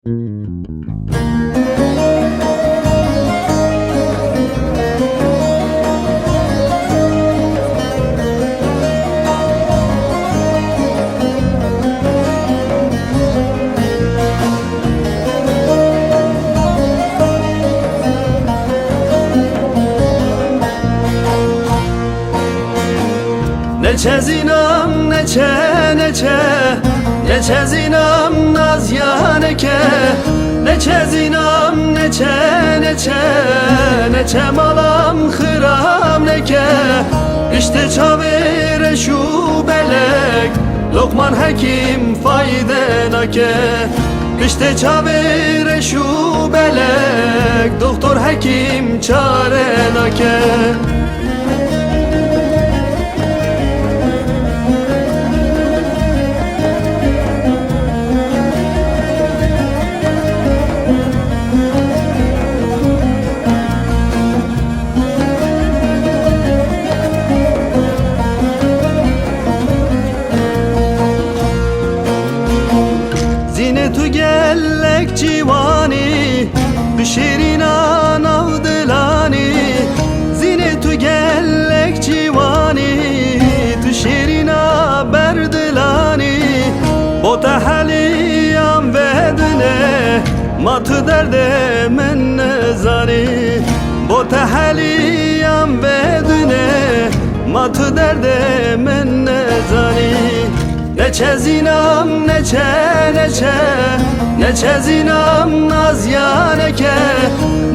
Neçe zinam neçe neçe, neçe zinam naz yaneke, neçe zinam neçe neçe, neçe malam hıram neke. İşte çavere şu belek, Lokman Hekim fayde nake. İşte çavere şu belek, Doktor Hekim çare nake. Tu gellek civani bişirina navdilani, zine tu gellek civani tuşirina berdilani. Bota haliyam vedne matı derde men nezani, bota haliyam vedne matı derde men nezani. Neçe zinam neçe neçe, neçe zinam naz yaneke,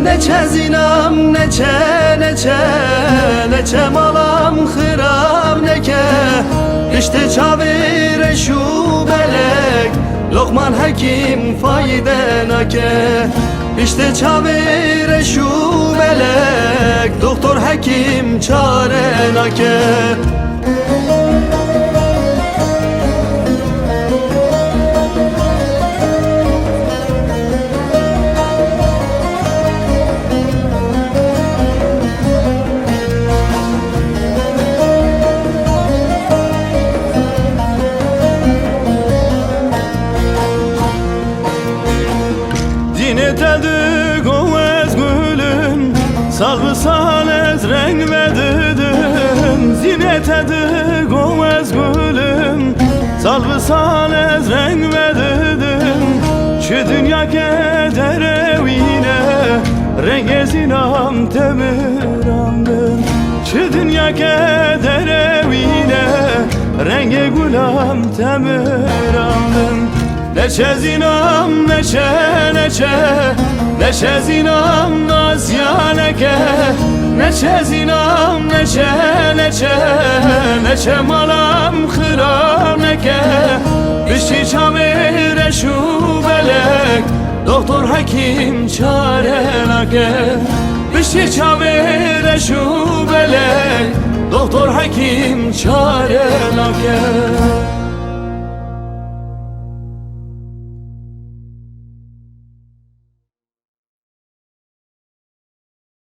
neçe zinam neçe neçe, neçe malam hıram neke. İşte çavire şu belek, Lokman Hekim fayde nake. İşte çavire şu belek, Doktor Hekim çare nake. Dinetedi govez gülüm, salgı salez renk vededim. Zinetedi govez gülüm, salgı salez renk vededim. Şu dünya keder evine, renge zinam temiramdım. Şu dünya keder evine, renge gülam temiramdım. Neçe zinam neçe neçe, neçe zinam naz yaneke, neçe zinam neçe neçe, neçe malam hıram neke. Bişi çavire şu belek, Doktor Hekim çare nake. Bişi çavire şu belek, Doktor Hekim çare nake.